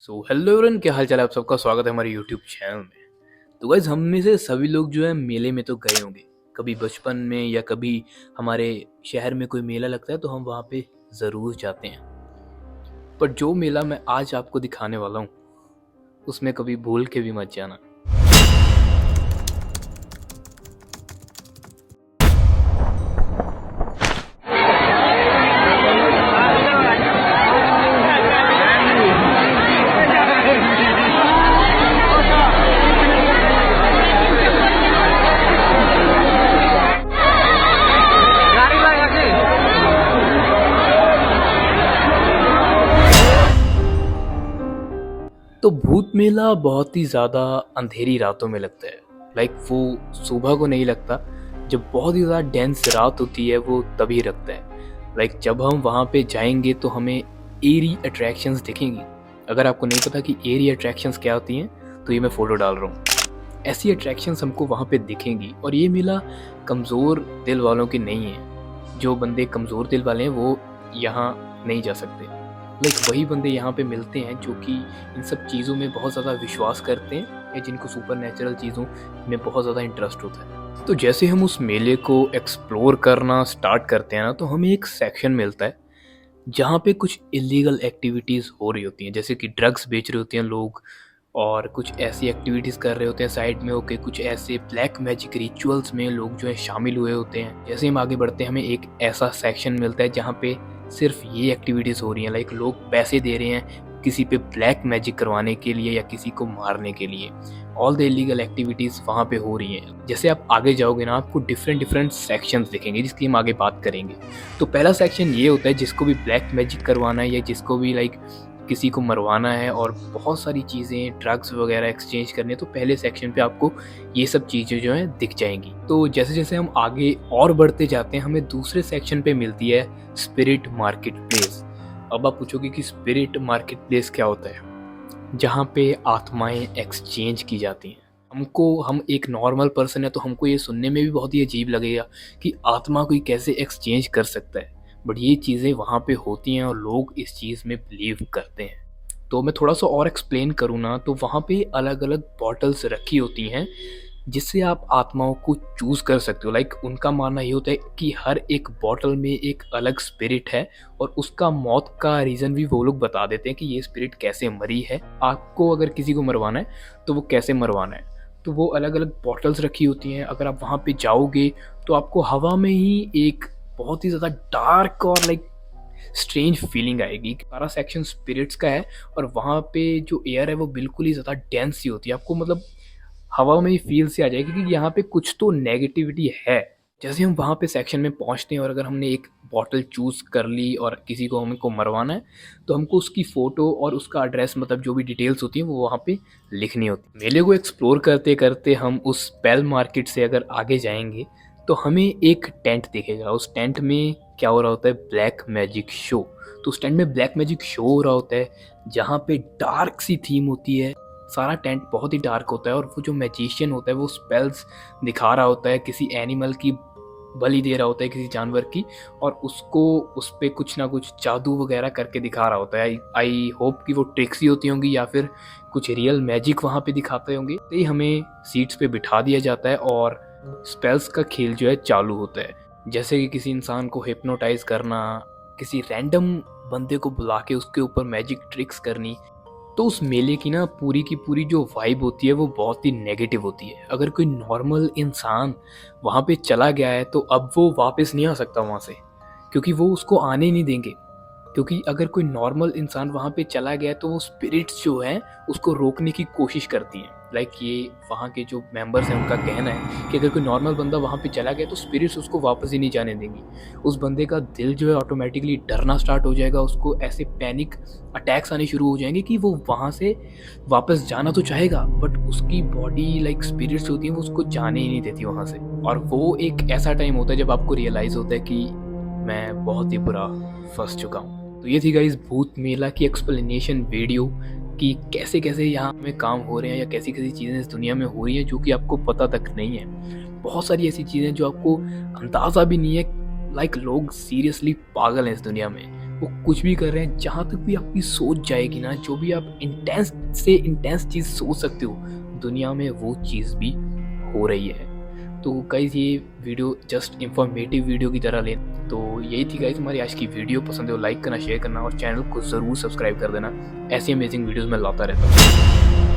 Hello everyone, क्या हाल चाल है। आप सबका स्वागत है हमारे यूट्यूब चैनल में। तो गाइज, हम में से सभी लोग जो है मेले में तो गए होंगे, कभी बचपन में या कभी हमारे शहर में कोई मेला लगता है तो हम वहाँ पे ज़रूर जाते हैं। पर जो मेला मैं आज आपको दिखाने वाला हूँ उसमें कभी भूल के भी मत जाना। तो भूत मेला बहुत ही ज़्यादा अंधेरी रातों में लगता है। वो सुबह को नहीं लगता, जब बहुत ही ज़्यादा डेंस रात होती है वो तभी लगता है। जब हम वहाँ पे जाएंगे तो हमें एरी अट्रैक्शंस दिखेंगी। अगर आपको नहीं पता कि एरी अट्रैक्शंस क्या होती हैं तो ये मैं फ़ोटो डाल रहा हूँ। ऐसी अट्रैक्शंस हमको वहाँ पे दिखेंगी। और ये मेला कमज़ोर दिल वालों की नहीं है। जो बंदे कमज़ोर दिल वाले हैं वो यहाँ नहीं जा सकते। वही बंदे यहाँ पे मिलते हैं जो कि इन सब चीज़ों में बहुत ज़्यादा विश्वास करते हैं या जिनको सुपर नेचुरल चीज़ों में बहुत ज़्यादा इंटरेस्ट होता है। तो जैसे हम उस मेले को एक्सप्लोर करना स्टार्ट करते हैं ना, तो हमें एक सेक्शन मिलता है जहाँ पे कुछ इलीगल एक्टिविटीज़ हो रही होती हैं, जैसे कि ड्रग्स बेच रहे होते हैं लोग, और कुछ ऐसी एक्टिविटीज़ कर रहे होते हैं साइड में होके। कुछ ऐसे ब्लैक मैजिक रिचुअल्स में लोग जो है शामिल हुए होते हैं। जैसे हम आगे बढ़ते हैं हमें एक ऐसा सेक्शन मिलता है जहाँ पे सिर्फ ये एक्टिविटीज़ हो रही हैं। लोग पैसे दे रहे हैं किसी पे ब्लैक मैजिक करवाने के लिए या किसी को मारने के लिए। ऑल द इलीगल एक्टिविटीज़ वहाँ पे हो रही हैं। जैसे आप आगे जाओगे ना, आपको डिफरेंट सेक्शंस दिखेंगे जिसकी हम आगे बात करेंगे। तो पहला सेक्शन ये होता है जिसको भी ब्लैक मैजिक करवाना है या जिसको भी किसी को मरवाना है और बहुत सारी चीज़ें ड्रग्स वगैरह एक्सचेंज करने, तो पहले सेक्शन पे आपको ये सब चीज़ें जो हैं दिख जाएंगी। तो जैसे जैसे हम आगे और बढ़ते जाते हैं हमें दूसरे सेक्शन पे मिलती है स्पिरिट मार्केट प्लेस। अब आप पूछोगे कि स्पिरिट मार्केट प्लेस क्या होता है? जहाँ पे आत्माएं एक्सचेंज की जाती हैं। हम एक नॉर्मल पर्सन है तो हमको ये सुनने में भी बहुत ही अजीब लगेगा कि आत्मा कोई कैसे एक्सचेंज कर सकता है, बट ये चीज़ें वहाँ पे होती हैं और लोग इस चीज़ में बिलीव करते हैं। तो मैं थोड़ा सा और एक्सप्लेन करूँ ना, तो वहाँ पे अलग अलग बॉटल्स रखी होती हैं जिससे आप आत्माओं को चूज़ कर सकते हो। उनका मानना ये होता है कि हर एक बॉटल में एक अलग स्पिरिट है और उसका मौत का रीज़न भी वो लोग बता देते हैं कि ये स्पिरिट कैसे मरी है। आपको अगर किसी को मरवाना है तो वो कैसे मरवाना है। तो वो अलग अलग बॉटल्स रखी होती हैं। अगर आप वहाँ पे जाओगे तो आपको हवा में ही एक बहुत ही ज़्यादा डार्क और स्ट्रेंज फीलिंग आएगी। सारा सेक्शन स्पिरिट्स का है और वहाँ पे जो एयर है वो बिल्कुल ही ज़्यादा डेंस सी होती है। आपको हवा में ही फील से आ जाएगी कि यहाँ पे कुछ तो नेगेटिविटी है। जैसे हम वहाँ पे सेक्शन में पहुँचते हैं और अगर हमने एक बॉटल चूज़ कर ली और किसी को हमको मरवाना है तो हमको उसकी फ़ोटो और उसका एड्रेस, जो भी डिटेल्स होती हैं वो वहाँ पे लिखनी होती है। मेले को एक्सप्लोर करते करते हम उस पेल मार्केट से अगर आगे जाएंगे तो हमें एक टेंट दिखेगा। उस टेंट में क्या हो रहा होता है? Black magic show. तो उस टेंट में ब्लैक मैजिक शो हो रहा होता है जहाँ पे डार्क सी थीम होती है। सारा टेंट बहुत ही डार्क होता है और वो जो मैजिशियन होता है वो स्पेल्स दिखा रहा होता है, किसी एनिमल की बलि दे रहा होता है, किसी जानवर की, और उसको उस पर कुछ ना कुछ जादू वगैरह करके दिखा रहा होता है। आई होप कि वो ट्रिक्स ही होती होंगी या फिर कुछ रियल मैजिक वहाँ पे दिखाते होंगे। तो ही हमें सीट्स पे बिठा दिया जाता है और स्पेल्स का खेल जो है चालू होता है। जैसे कि किसी इंसान को हिप्नोटाइज करना, किसी रैंडम बंदे को बुला के उसके ऊपर मैजिक ट्रिक्स करनी। तो उस मेले की ना पूरी की पूरी जो वाइब होती है वो बहुत ही नेगेटिव होती है। अगर कोई नॉर्मल इंसान वहाँ पे चला गया है तो अब वो वापस नहीं आ सकता वहाँ से, क्योंकि वो उसको आने ही नहीं देंगे। क्योंकि अगर कोई नॉर्मल इंसान वहाँ पे चला गया तो वो स्पिरिट्स जो हैं उसको रोकने की कोशिश करती हैं। ये वहाँ के जो मेंबर्स हैं उनका कहना है कि अगर कोई नॉर्मल बंदा वहाँ पे चला गया तो स्पिरिट्स उसको वापस ही नहीं जाने देंगी। उस बंदे का दिल जो है ऑटोमेटिकली डरना स्टार्ट हो जाएगा, उसको ऐसे पैनिक अटैक्स आने शुरू हो जाएंगे कि वो वहाँ से वापस जाना तो चाहेगा बट उसकी बॉडी स्पिरिट्स होती हैं वो उसको जाने ही नहीं देती वहाँ से। और वो एक ऐसा टाइम होता है जब आपको रियलाइज़ होता है कि मैं बहुत ही बुरा फंस चुका हूँ। तो ये थी गाइस भूत मेला की एक्सप्लेनेशन वीडियो कि कैसे कैसे यहाँ में काम हो रहे हैं या कैसी कैसी चीज़ें इस दुनिया में हो रही हैं जो कि आपको पता तक नहीं है। बहुत सारी ऐसी चीज़ें जो आपको अंदाज़ा भी नहीं है। लोग सीरियसली पागल हैं इस दुनिया में। वो कुछ भी कर रहे हैं, जहाँ तक भी आपकी सोच जाएगी ना, जो भी आप इंटेंस से इंटेंस चीज़ सोच सकते हो, दुनिया में वो चीज़ भी हो रही है। तो गाइज़ ये वीडियो जस्ट इंफॉर्मेटिव वीडियो की तरह लें। तो यही थी गाइज़ हमारी आज की वीडियो। पसंद है तो लाइक करना, शेयर करना और चैनल को ज़रूर सब्सक्राइब कर देना। ऐसी अमेजिंग वीडियोज़ मैं लाता रहता हूँ।